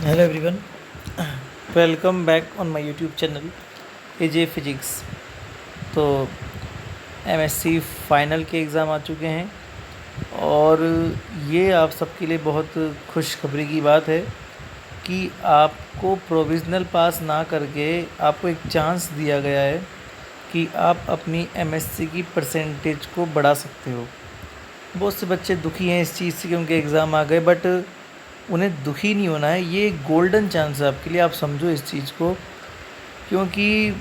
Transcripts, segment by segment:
Hello everyone, welcome back on my YouTube channel AJ physics. तो MSc final के exam आ चुके हैं और ये आप सबके लिए बहुत खुशखबरी की बात है कि आपको प्रोविज़नल पास ना करके आपको एक चांस दिया गया है कि आप अपनी एमएससी की परसेंटेज को बढ़ा सकते हो। बहुत से बच्चे दुखी हैं इस चीज़ से कि उनके एग्ज़ाम आ गए, बट उन्हें दुखी नहीं होना है। ये गोल्डन चांस है आपके लिए, आप समझो इस चीज़ को। क्योंकि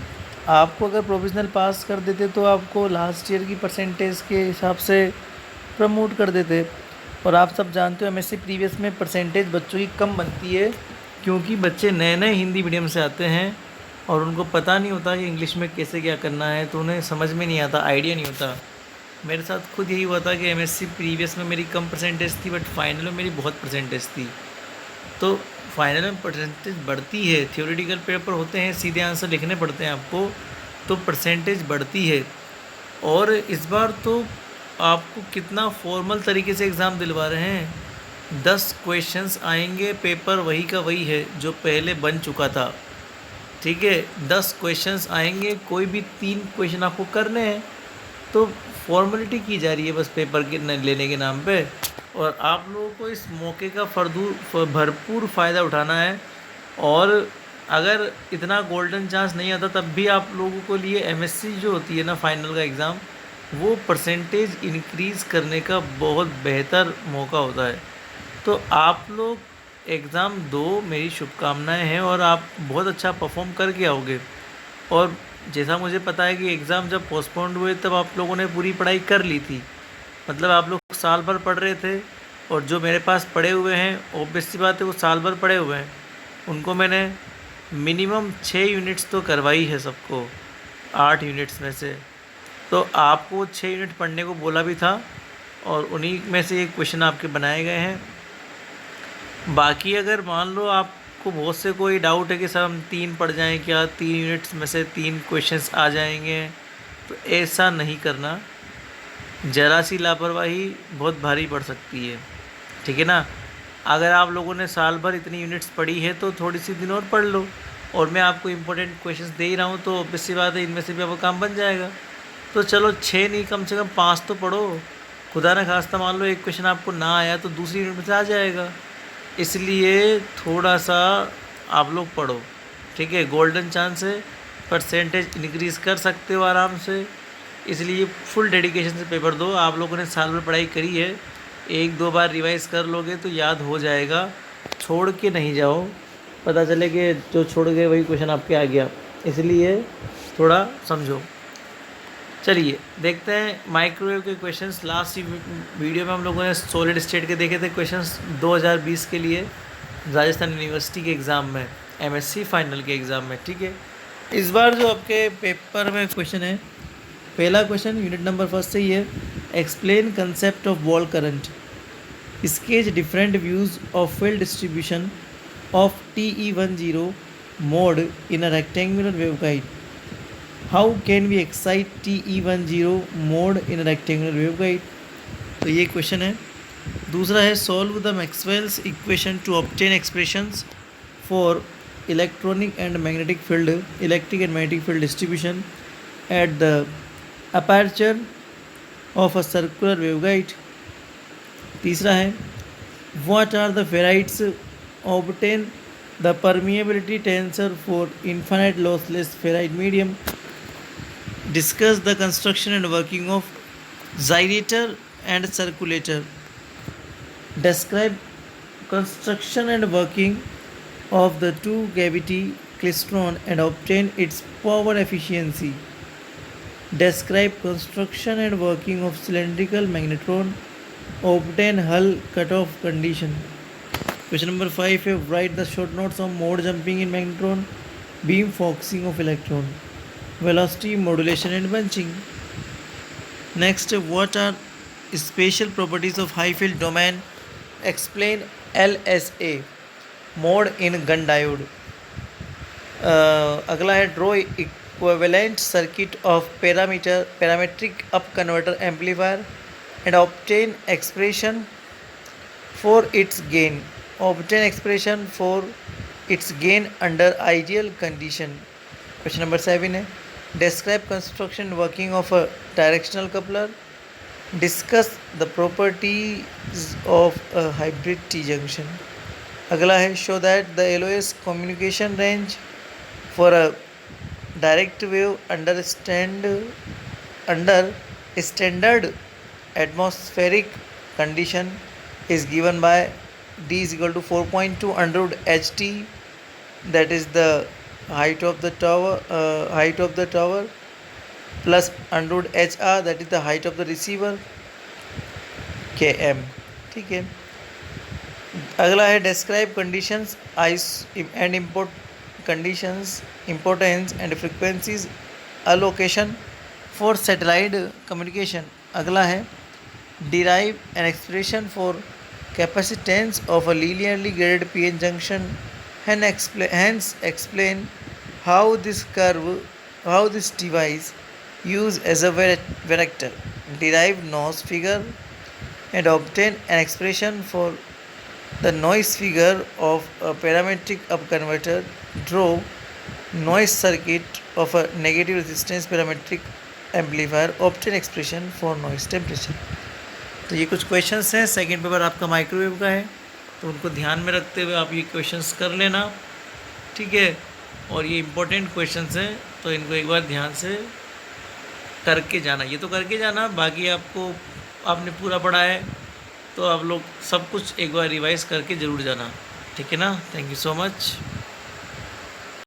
आपको अगर प्रोविज़नल पास कर देते तो आपको लास्ट ईयर की परसेंटेज के हिसाब से प्रमोट कर देते। और आप सब जानते हो एमएससी प्रीवियस में परसेंटेज बच्चों की कम बनती है, क्योंकि बच्चे नए नए हिंदी मीडियम से आते हैं और उनको पता नहीं होता कि इंग्लिश में कैसे क्या करना है, तो उन्हें समझ में नहीं आता, आइडिया नहीं होता। मेरे साथ खुद यही हुआ था कि एमएससी प्रीवियस में मेरी कम परसेंटेज थी, बट फाइनल में मेरी बहुत परसेंटेज थी। तो फाइनल में परसेंटेज बढ़ती है, थ्योरेटिकल पेपर होते हैं, सीधे आंसर लिखने पड़ते हैं आपको, तो परसेंटेज बढ़ती है। और इस बार तो आपको कितना फॉर्मल तरीके से एग्ज़ाम दिलवा रहे हैं। 10 क्वेश्चंस आएंगे, पेपर वही का वही है जो पहले बन चुका था। ठीक है, 10 क्वेश्चंस आएंगे, कोई भी 3 क्वेश्चन आपको करने हैं। तो फॉर्मेलिटी की जा रही है बस पेपर के लेने के नाम पे। और आप लोगों को इस मौके का भरपूर फ़ायदा उठाना है। और अगर इतना गोल्डन चांस नहीं आता तब भी आप लोगों को लिए एमएससी जो होती है ना, फाइनल का एग्ज़ाम, वो परसेंटेज इंक्रीज़ करने का बहुत बेहतर मौका होता है। तो आप लोग एग्ज़ाम दो, मेरी शुभकामनाएं हैं, और आप बहुत अच्छा परफॉर्म करके आओगे। और जैसा मुझे पता है कि एग्ज़ाम जब पोस्टपोन्ड हुए तब आप लोगों ने पूरी पढ़ाई कर ली थी, मतलब आप लोग साल भर पढ़ रहे थे। और जो मेरे पास पढ़े हुए हैं, ऑब्वियस सी बात है वो साल भर पढ़े हुए हैं, उनको मैंने मिनिमम 6 यूनिट्स तो करवाई है सबको, 8 यूनिट्स में से। तो आपको 6 यूनिट पढ़ने को बोला भी था, और उन्हीं में से एक क्वेश्चन आपके बनाए गए हैं। बाकी अगर मान लो आपको बहुत से कोई डाउट है कि सर हम 3 पढ़ जाएं क्या, 3 यूनिट्स में से 3 क्वेश्चंस आ जाएंगे, तो ऐसा नहीं करना। ज़रा सी लापरवाही बहुत भारी पड़ सकती है, ठीक है ना। अगर आप लोगों ने साल भर इतनी यूनिट्स पढ़ी है तो थोड़ी सी दिन और पढ़ लो। और मैं आपको इम्पोर्टेंट क्वेश्चंस दे ही रहा हूँ, तो ऑब्वियस सी बात है इनमें से भी आपका काम बन जाएगा। तो चलो 6 नहीं, कम से कम 5 तो पढ़ो। खुदा न खास्ता मान लो एक क्वेश्चन आपको ना आया तो दूसरी यूनिट में से आ जाएगा। इसलिए थोड़ा सा आप लोग पढ़ो, ठीक है। गोल्डन चांस है, परसेंटेज इंक्रीज़ कर सकते हो आराम से। इसलिए फुल डेडिकेशन से पेपर दो। आप लोगों ने साल भर पढ़ाई करी है, 1-2 बार रिवाइज़ कर लोगे तो याद हो जाएगा। छोड़ के नहीं जाओ, पता चले कि जो छोड़ गए वही क्वेश्चन आपके आ गया। इसलिए थोड़ा समझो। चलिए देखते हैं माइक्रोवेव के क्वेश्चंस। लास्ट वीडियो में हम लोगों ने सॉलिड स्टेट के देखे थे क्वेश्चंस 2020 के लिए, राजस्थान यूनिवर्सिटी के एग्ज़ाम में, एमएससी फाइनल के एग्ज़ाम में, ठीक है। इस बार जो आपके पेपर में क्वेश्चन है, पहला क्वेश्चन यूनिट नंबर फर्स्ट से ही है। Explain concept of wall current, sketch different views of field distribution of TE10 mode in a rectangular waveguide. How can we excite TE10 mode in rectangular waveguide. तो ये question है। दूसरा है solve the Maxwell's equation to obtain expressions for electronic and magnetic field, electric and magnetic field distribution at the aperture of a circular waveguide. तीसरा है what are the ferrites obtain the permeability tensor for infinite lossless ferrite medium. Discuss the construction and working of gyrator and circulator. Describe construction and working of the two cavity klystron and obtain its power efficiency. Describe construction and working of cylindrical magnetron. Obtain Hull cutoff condition. Question number 5 है write the short notes of mode jumping in magnetron, beam focusing of electron, velocity modulation and bunching. Next, what are special properties of high field domain? Explain LSA mode in gun diode. अगला है draw equivalent circuit of parametric up converter amplifier and obtain expression for its gain. Obtain expression for its gain under ideal condition. Question number 7 है describe construction working of a directional coupler. Discuss the properties of a hybrid T junction. अगला है show that the LOS communication range for a direct wave under standard atmospheric condition is given by D is equal to 4.2 under root HT, that is the height of the tower, plus under root HR, that is the height of the receiver, km. ठीक है. अगला है describe conditions and importance and frequencies allocation for satellite communication. अगला है derive an expression for capacitance of a linearly graded PN junction, hence explain how this device used as a vector. Derive noise figure and obtain an expression for the noise figure of a parametric up converter. Draw noise circuit of a negative resistance parametric amplifier. Obtain expression for noise temperature. तो ये कुछ questions हैं. Second paper आपका microwave का है, तो उनको ध्यान में रखते हुए आप ये क्वेश्चंस कर लेना, ठीक है. और ये इम्पोर्टेंट क्वेश्चंस हैं, तो इनको एक बार ध्यान से करके जाना. ये तो करके जाना, बाकी आपने पूरा पढ़ा है, तो आप लोग सब कुछ एक बार रिवाइज करके ज़रूर जाना, ठीक है ना. Thank you so much.